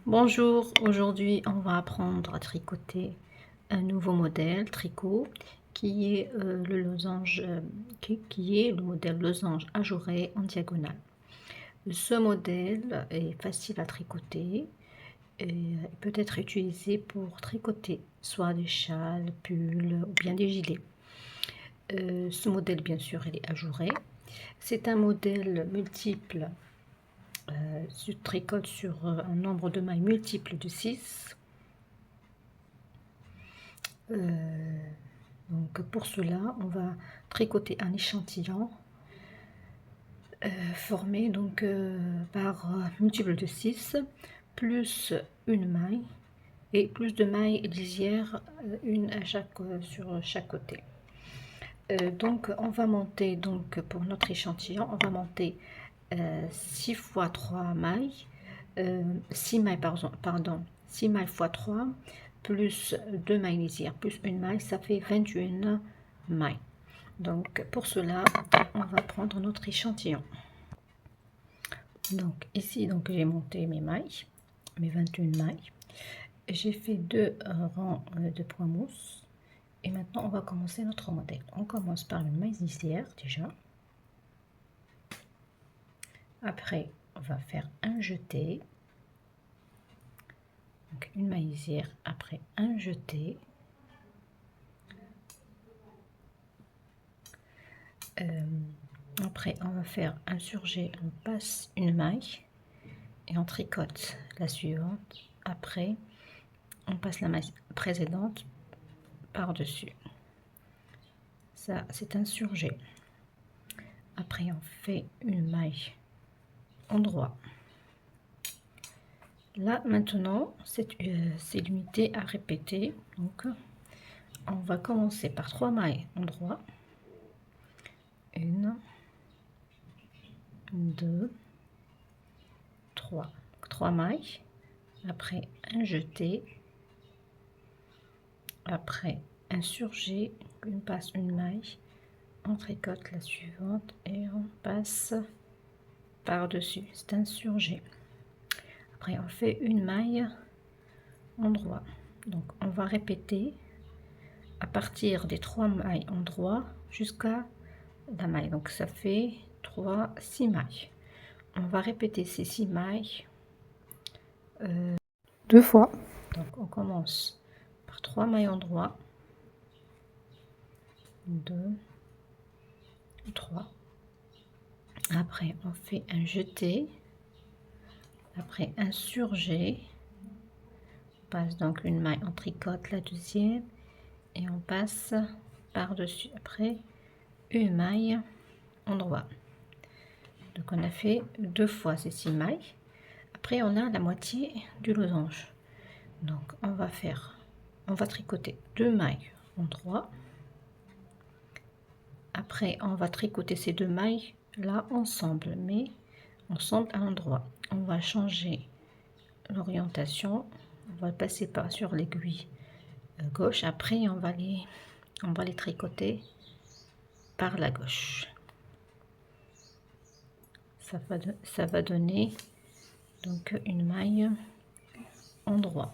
Bonjour, aujourd'hui on va apprendre à tricoter un nouveau modèle tricot qui est le losange qui est le modèle losange ajouré en diagonale. Ce modèle est facile à tricoter et peut être utilisé pour tricoter soit des châles, pulls ou bien des gilets. Ce modèle bien sûr il est ajouré. C'est un modèle multiple. Se tricote sur un nombre de mailles multiple de 6. Donc pour cela, on va tricoter un échantillon formé donc par multiple de 6 plus une maille et plus de mailles lisières, une à chaque sur chaque côté. Donc on va monter, donc pour notre échantillon, on va monter 6 fois 3 mailles, 6 mailles pardon, 6 mailles fois 3 plus 2 mailles lisières plus une maille, ça fait 21 mailles. Donc pour cela, on va prendre notre échantillon. Donc ici, donc j'ai monté mes mailles, mes 21 mailles. J'ai fait 2 rangs de points mousse. Et maintenant, on va commencer notre modèle. On commence par une maille lisière déjà. Après, on va faire un jeté. Donc une maille lisière, après un jeté. Après, on va faire un surjet, on passe une maille et on tricote la suivante. Après, on passe la maille précédente par-dessus. Ça, c'est un surjet. Après, on fait une maille endroit. Là, maintenant, c'est l'unité à répéter. Donc, on va commencer par 3 mailles endroit. 1, 2, 3. 3 mailles. Après, un jeté. Après, un surjet. On passe une maille. On tricote la suivante et on passe par-dessus. C'est un surjet. Après, on fait une maille endroit. Donc, on va répéter à partir des 3 mailles endroit jusqu'à la maille. Donc, ça fait 6 mailles. On va répéter ces 6 mailles 2 fois. Donc, on commence par 3 mailles endroit. 2, 3. Après, on fait un jeté. Après, un surjet. On passe donc une maille, on tricote la deuxième et on passe par-dessus. Après, une maille endroit. Donc, on a fait 2 fois ces 6 mailles. Après, on a la moitié du losange. Donc, on va tricoter 2 mailles endroit. Après, on va tricoter ces 2 mailles là ensemble, mais ensemble à l'endroit. On va changer l'orientation. On va passer par sur l'aiguille gauche. Après, on va les tricoter par la gauche. Ça va donner donc une maille endroit.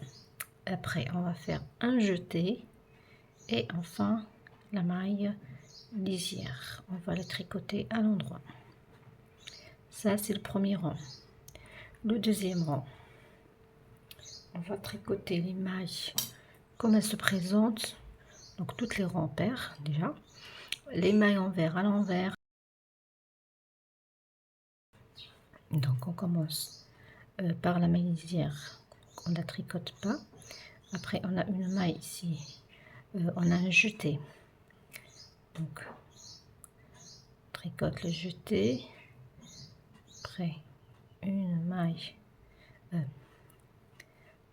Après, on va faire un jeté et enfin la maille lisière. On va le tricoter à l'endroit. Ça, c'est le premier rang. Le deuxième rang, on va tricoter les mailles comme elles se présentent. Donc, toutes les rangs pairs déjà. Les mailles envers à l'envers. Donc, on commence par la maille lisière. On ne la tricote pas. Après, on a une maille ici. On a un jeté. Donc, tricote le jeté. Après, une maille.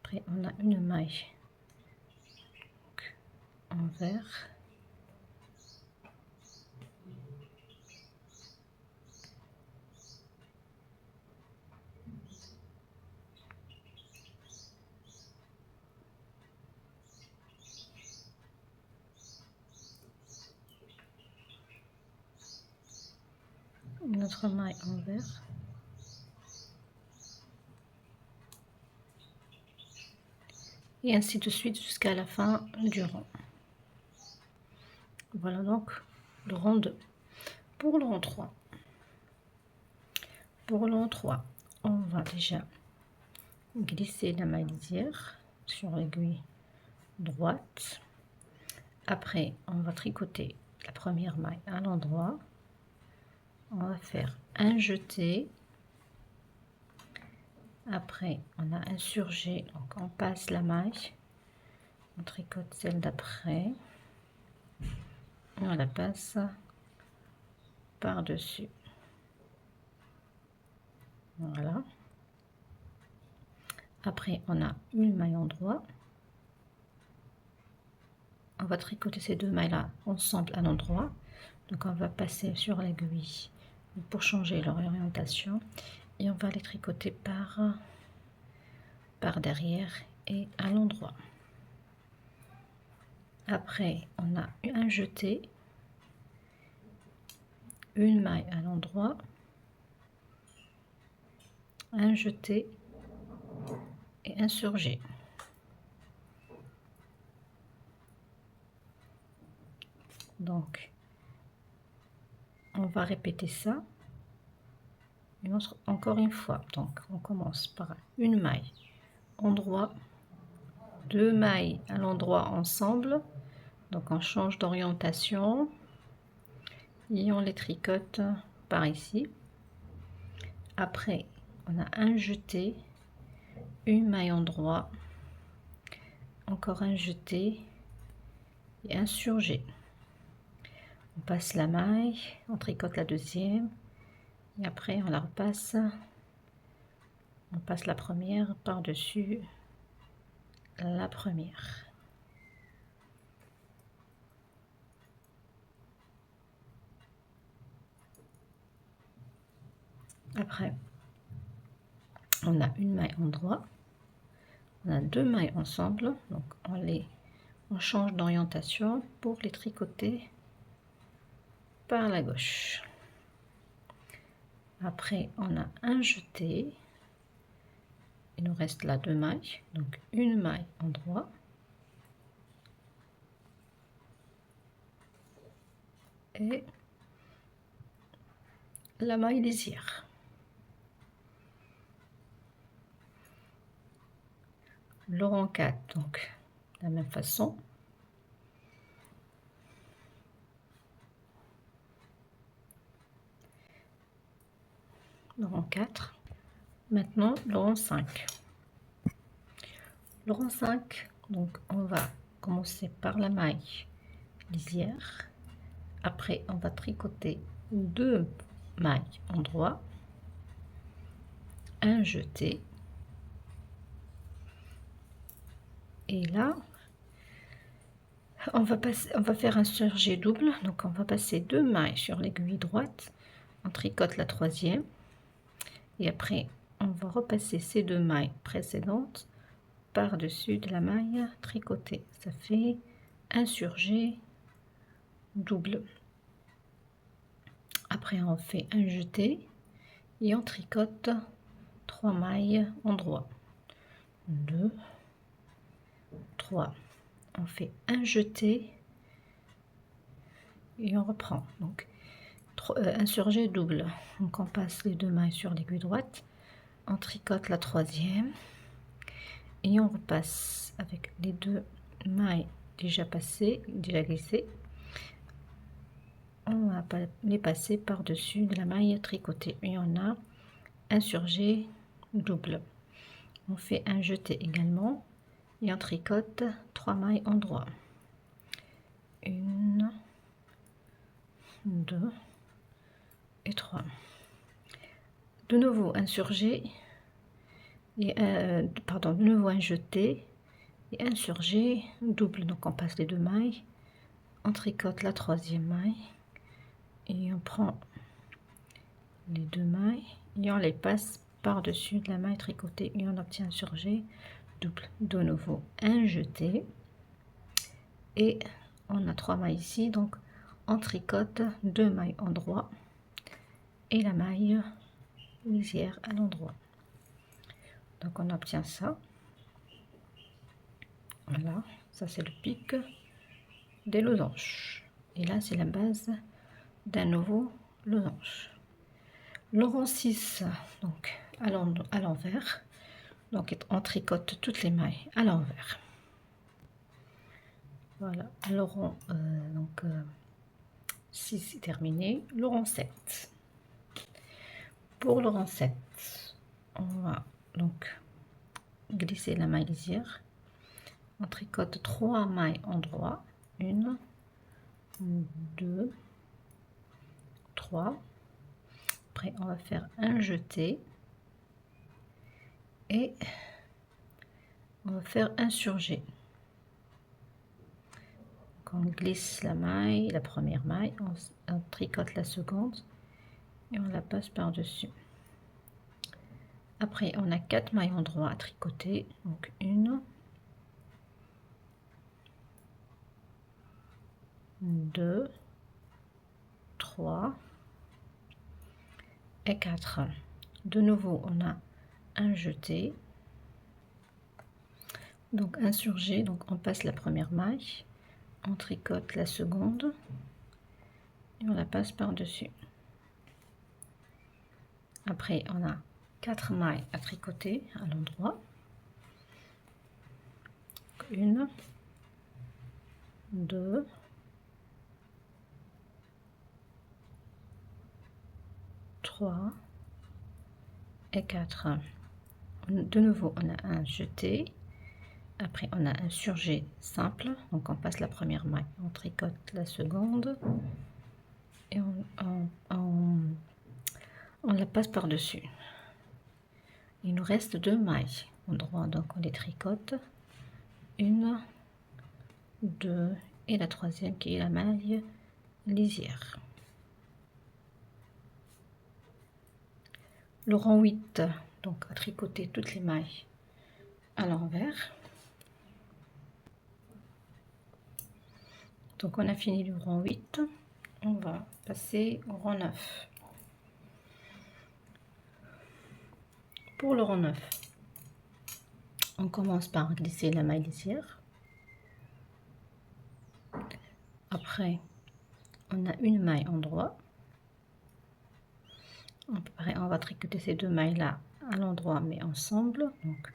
Après, on a une maille envers. Une autre maille envers. et ainsi de suite jusqu'à la fin du rang. Voilà donc le rang 2. Pour le rang 3, on va déjà glisser la maille lisière sur l'aiguille droite. Après, on va tricoter la première maille à l'endroit. On va faire un jeté. Après, on a insurgé, donc on passe la maille, on tricote celle d'après, et on la passe par-dessus. Voilà. Après, on a une maille endroit. On va tricoter ces deux mailles là ensemble à l'endroit. Donc on va passer sur l'aiguille pour changer leur orientation et on va les tricoter par derrière et à l'endroit. Après, on a un jeté, une maille à l'endroit, un jeté et insurgé. Donc on va répéter ça encore une fois. Donc on commence par une maille endroit, deux mailles à l'endroit ensemble, donc on change d'orientation et on les tricote par ici. Après on a un jeté, une maille endroit, encore un jeté et insurgé. On passe la maille, on tricote la deuxième et après on la repasse, on passe la première par-dessus la première. Après on a une maille endroit, on a deux mailles ensemble, donc on change d'orientation pour les tricoter par la gauche. Après on a un jeté, il nous reste là deux mailles, donc une maille endroit, et la maille lisière. Le rang 4, donc de la même façon. Le rang 4. Maintenant le rang 5. Le rang 5, donc on va commencer par la maille lisière. Après on va tricoter deux mailles endroit, un jeté, et là on va faire un surjet double, donc on va passer deux mailles sur l'aiguille droite, on tricote la troisième et après on va repasser ces deux mailles précédentes par dessus de la maille tricotée. Ça fait un surjet double. Après on fait un jeté et on tricote trois mailles endroit, 2, 3. On fait un jeté et on reprend, donc un surjet double. Donc on passe les deux mailles sur l'aiguille droite, on tricote la troisième et on repasse avec les deux mailles déjà passées, déjà glissées. On va les passer par dessus de la maille tricotée et on a un surjet double. On fait un jeté également et on tricote trois mailles endroit, 1, 2 et 3. De nouveau un surjet et de nouveau un jeté et un surjet double. Donc on passe les deux mailles, on tricote la troisième maille et on prend les deux mailles et on les passe par dessus de la maille tricotée et on obtient un surjet double. De nouveau un jeté et on a trois mailles ici, donc on tricote deux mailles endroit et la maille lisière à l'endroit. Donc on obtient ça. Voilà, ça c'est le pic des losanges. Et là, c'est la base d'un nouveau losange. Le rang 6, donc à l'envers. Donc on tricote toutes les mailles à l'envers. Voilà, le rang 6 est terminé. Le rang 7. Pour le rang 7, on va donc glisser la maille lisière. On tricote 3 mailles en droit. 1, 2, 3. Après, on va faire un jeté. Et on va faire un surjet. On glisse la maille, la première maille, on tricote la seconde et on la passe par-dessus. Après, on a 4 mailles en droit à tricoter. Donc 1, 2, 3 et 4. De nouveau, on a un jeté. Donc un surjet, donc on passe la première maille, on tricote la seconde et on la passe par-dessus. Après, on a 4 mailles à tricoter à l'endroit. 1, 2, 3 et 4. De nouveau, on a un jeté. Après, on a un surjet simple. Donc, on passe la première maille, on tricote la seconde et on la passe par-dessus. Il nous reste 2 mailles en droit, donc on les tricote. 1, 2 et la troisième qui est la maille lisière. Le rang 8, donc à tricoter toutes les mailles à l'envers. Donc on a fini le rang 8, on va passer au rang 9. Pour le rang 9, on commence par glisser la maille lisière. Après, on a une maille en droit. Après, on va tricoter ces 2 mailles là à l'endroit mais ensemble. Donc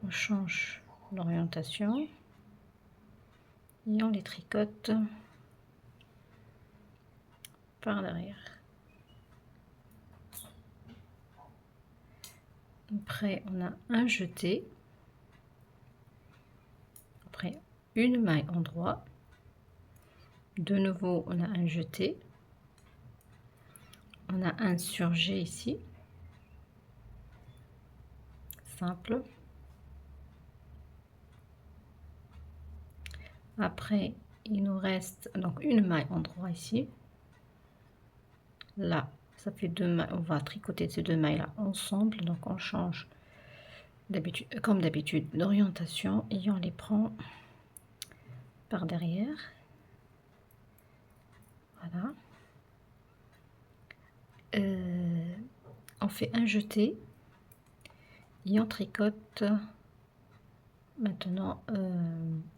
on change l'orientation et on les tricote par derrière. Après, on a un jeté. Après, une maille en droit. De nouveau, on a un jeté. On a un surjet ici. Simple. Après, il nous reste donc une maille en droit ici. Là, ça fait 2 mailles. On va tricoter ces 2 mailles là ensemble. Donc, on change d'habitude, comme d'habitude, l'orientation et on les prend par derrière. Voilà. On fait un jeté et on tricote maintenant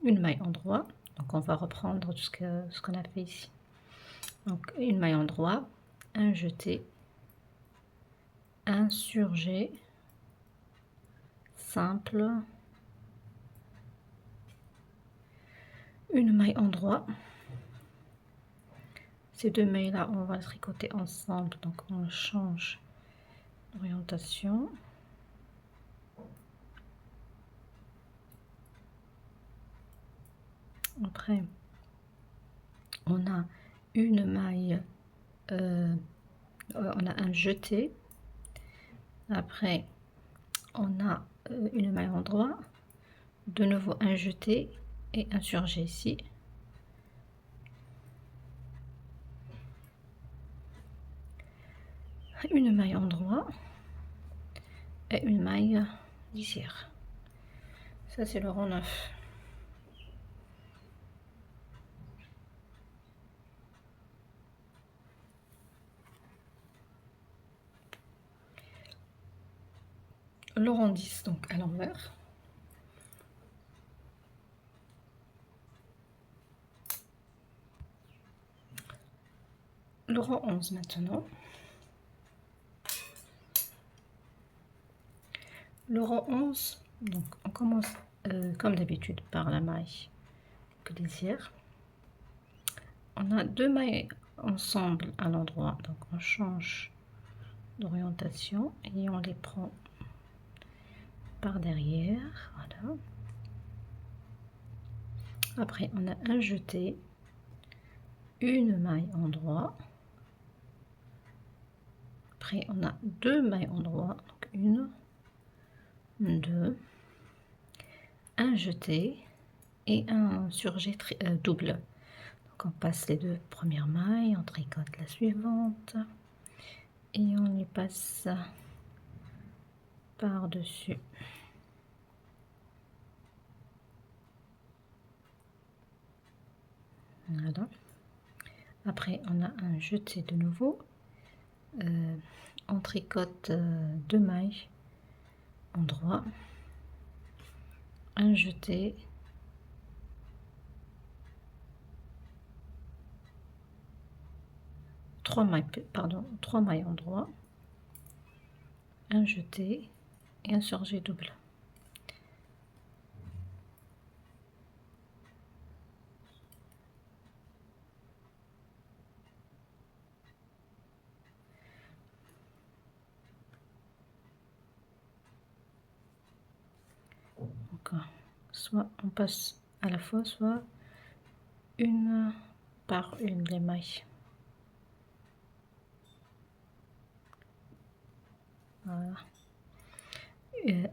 une maille en droit. Donc on va reprendre tout ce qu'on a fait ici. Donc une maille en droit, un jeté, un surjet simple, une maille en droit. Ces 2 mailles là, on va les tricoter ensemble, donc on change d'orientation. Après, on a une maille, on a un jeté. Après, on a une maille en droit, de nouveau un jeté et un surjet ici. Une maille en droit et une maille lisière. Ça, c'est le rang 9. Le rang 10, donc à l'envers. Le rang 11 maintenant. Le rang 11, donc on commence comme d'habitude par la maille glissière. On a 2 mailles ensemble à l'endroit, donc on change d'orientation et on les prend par derrière, voilà. Après on a un jeté, une maille endroit. Après on a 2 mailles endroit, donc une, deux, un jeté et un surjet double. Donc on passe les 2 premières mailles, on tricote la suivante et on les passe par dessus. Voilà. Après on a un jeté de nouveau, on tricote 2 mailles endroit, un jeté, trois mailles endroit, un jeté et un surjet double. Donc soit on passe à la fois, soit une par une les mailles. Voilà.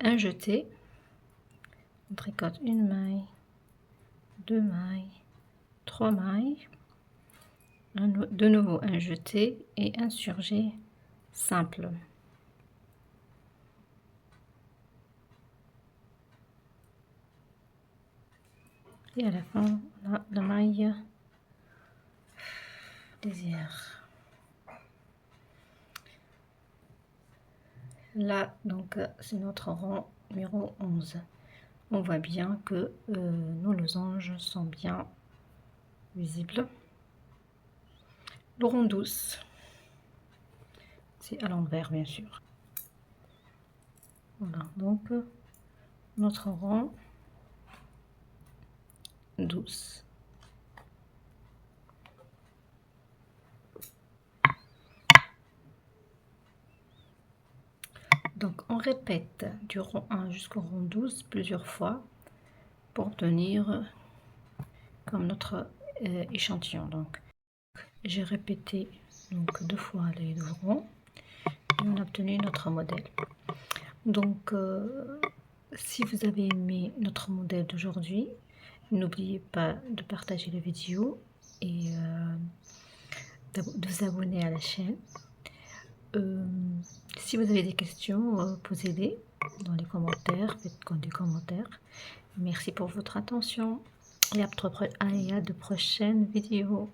Un jeté, on tricote une maille, 2 mailles, 3 mailles, de nouveau un jeté et un surjet simple. Et à la fin, on a la maille glissière. Là, donc, c'est notre rang numéro 11. On voit bien que nos losanges sont bien visibles. Le rang 12, c'est à l'envers, bien sûr. Voilà, donc, notre rang 12. Donc on répète du rang 1 jusqu'au rang 12 plusieurs fois pour obtenir comme notre échantillon. Donc j'ai répété donc 2 fois les 2 rangs et on a obtenu notre modèle. Donc si vous avez aimé notre modèle d'aujourd'hui, n'oubliez pas de partager la vidéo et de vous abonner à la chaîne. Si vous avez des questions, posez-les dans les commentaires, faites des commentaires. Merci pour votre attention et à de prochaines vidéos.